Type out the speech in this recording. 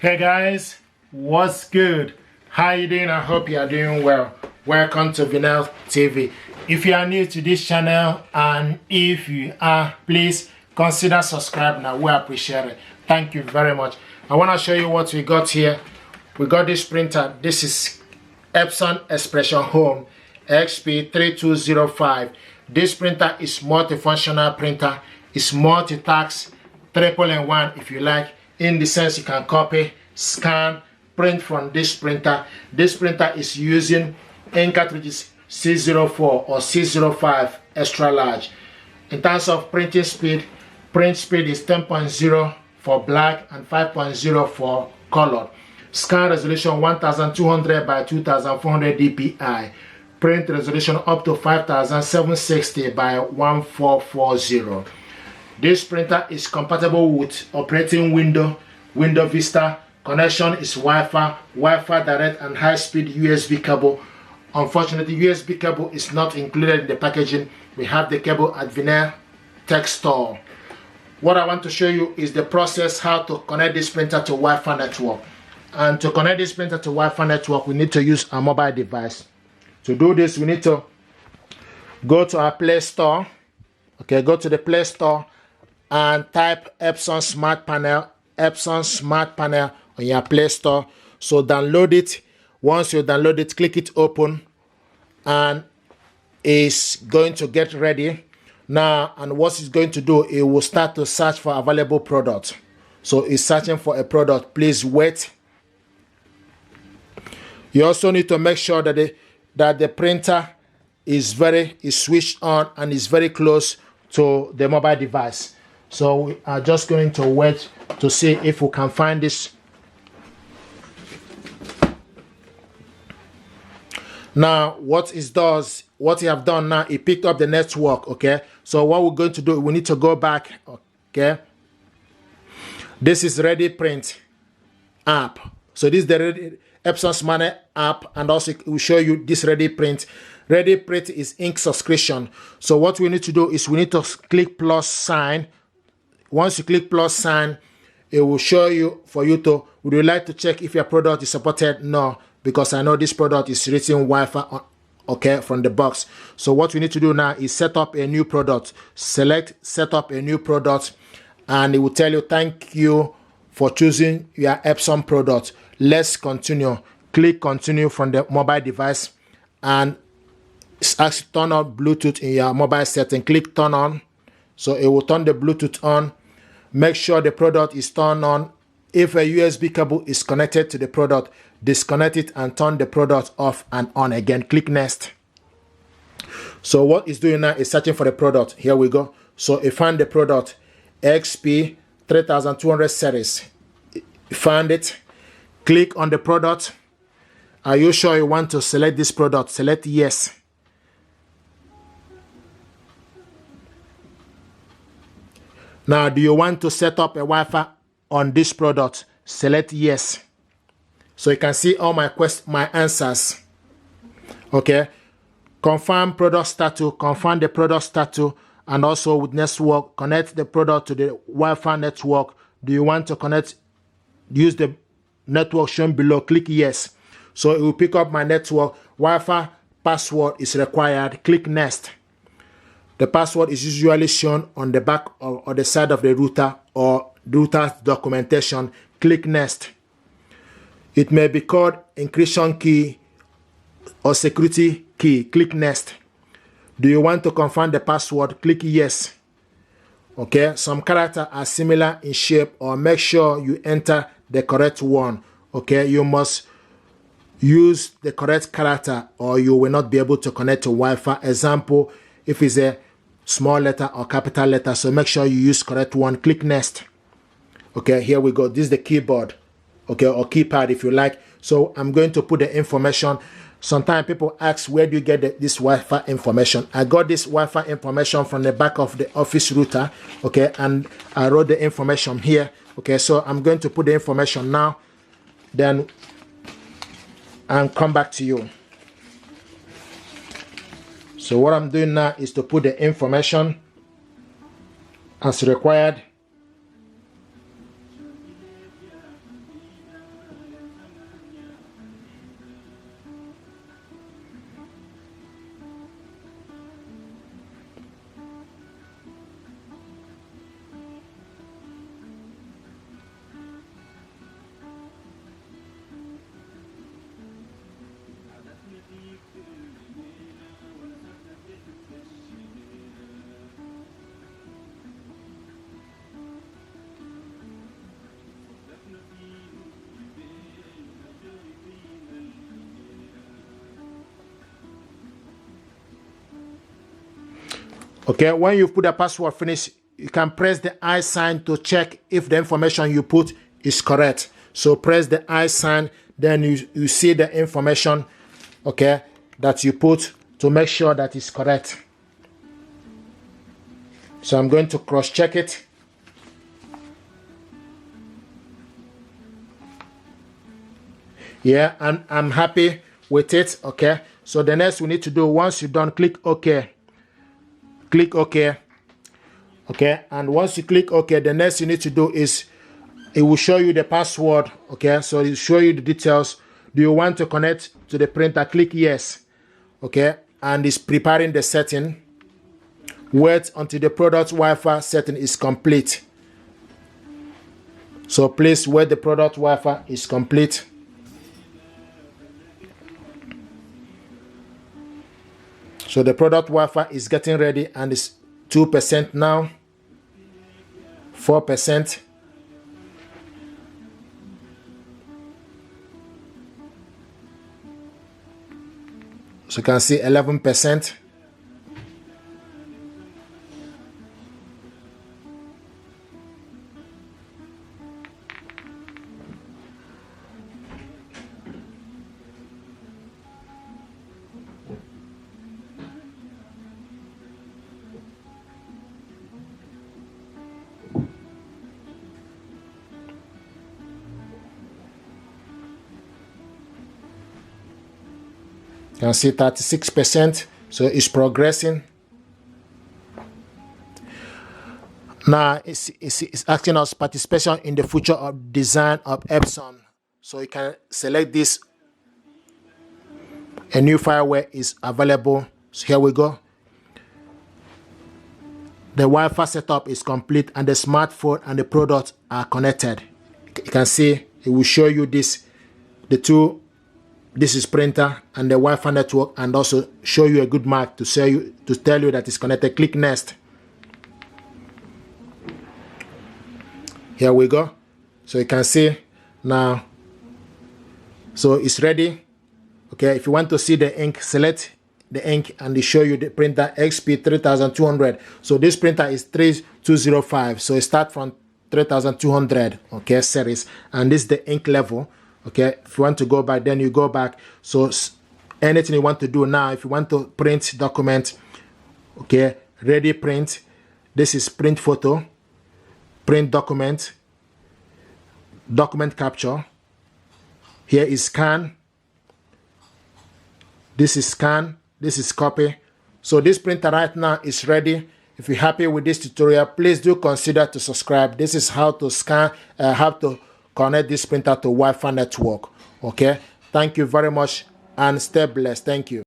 Hey guys, what's good? How you doing? I hope you are doing well. Welcome to Vinyl TV. If you are new to this channel and if you are, please consider subscribing. I will appreciate it. Thank you very much. I want to show you what we got here. We got this printer. This is Epson Expression Home XP-3205. This printer is multifunctional printer. It's multitask, triple in one if you like. In the sense you can copy, scan, print from this printer. This printer is using ink cartridges C04 or C05 extra large. In terms of printing speed, print speed is 10.0 for black and 5.0 for color. Scan resolution 1200 by 2400 dpi. Print resolution up to 5760 by 1440. This printer is compatible with operating Windows Vista. Connection is Wi-Fi direct and high-speed USB cable. Unfortunately, USB cable is not included in the packaging. We have the cable at Vinyl Tech Store. What I want to show you is the process how to connect this printer to Wi-Fi network. And to connect this printer to Wi-Fi network, we need to use a mobile device. To do this, we need to go to our Play Store. Okay, go to the Play Store and type Epson Smart Panel on your Play Store. So download it. Once you download it, click it open and it's going to get ready. Now, and what it's going to do, it will start to search for available product. So it's searching for a product. Please wait. You also need to make sure that the printer is switched on and is very close to the mobile device. So we are just going to wait to see if we can find this. Now, what you have done now, it picked up the network, okay? So what we're going to do, we need to go back, okay? This is Ready Print app. So this is the Epson Smart app, and also it will show you this Ready Print. Ready Print is ink subscription. So what we need to do is we need to click plus sign. Once you click plus sign, it will show you would you like to check if your product is supported? No, because I know this product is written Wi-Fi, okay, from the box. So what we need to do now is set up a new product. Select set up a new product, and it will tell you thank you for choosing your Epson product. Let's continue. Click continue from the mobile device, and ask to turn on Bluetooth in your mobile setting. Click turn on. So it will turn the Bluetooth on. Make sure the product is turned on. If a USB cable is connected to the product, disconnect it and turn the product off and on again. Click next. So what it's doing now is searching for the product. Here we go. So it found the product XP-3205 series. It found it. Click on the product. Are you sure you want to select this product? Select yes. Now, do you want to set up a Wi-Fi on this product? Select yes. So you can see all my answers. Okay. Confirm product status. Confirm the product status. And also with network, connect the product to the Wi-Fi network. Do you want to use the network shown below? Click yes. So it will pick up my network. Wi-Fi password is required. Click next. The password is usually shown on the back or the side of the router or router documentation. Click next. It may be called encryption key or security key. Click next. Do you want to confirm the password? Click yes. Okay, some characters are similar in shape, or make sure you enter the correct one. Okay, you must use the correct character or you will not be able to connect to Wi-Fi. Example, if it's a small letter or capital letter, so make sure you use correct one. Click next. Okay, here we go. This is the keyboard, okay, or keypad if you like. So I'm going to put the information. Sometimes people ask, where do you get this Wi-Fi information? I got this Wi-Fi information from the back of the office router, okay, and I wrote the information here. Okay, so I'm going to put the information now, then and come back to you. So what I'm doing now is to put the information as required. Okay, when you put the password finish, you can press the I sign to check if the information you put is correct. So press the I sign, then you see the information, okay, that you put to make sure that it's correct. So I'm going to cross check it. Yeah, and I'm happy with it. Okay, so the next we need to do, once you're done, click OK. Click OK. Okay, and once you click OK, the next you need to do is it will show you the password. Okay, so it will show you the details. Do you want to connect to the printer? Click yes. Okay, and it's preparing the setting. Wait until the product Wi-Fi setting is complete. So please wait, the product Wi-Fi is complete. So the product Wi-Fi is getting ready, and it's 2% now, 4%. So you can see 11%. You can see 36%, so it's progressing. Now it's asking us participation in the future of design of Epson. So you can select this. A new fireware is available. So here we go. The Wi-Fi setup is complete, and the smartphone and the product are connected. You can see it will show you this, the two. This is printer and the Wi-Fi network, and also show you a good mark to tell you that it's connected. Click next. Here we go. So you can see now. So it's ready. Okay, if you want to see the ink, select the ink and they show you the printer XP-3205. So this printer is 3205. So it starts from 3200, okay, series, and this is the ink level. Okay, if you want to go back, then you go back. So anything you want to do now, if you want to print document, okay, ready print. This is print photo, print document, document capture. Here is scan. This is scan. This is copy. So this printer right now is ready. If you're happy with this tutorial, please do consider to subscribe. This is how to scan, how to connect this printer to Wi-Fi network. Okay, thank you very much and stay blessed. Thank you.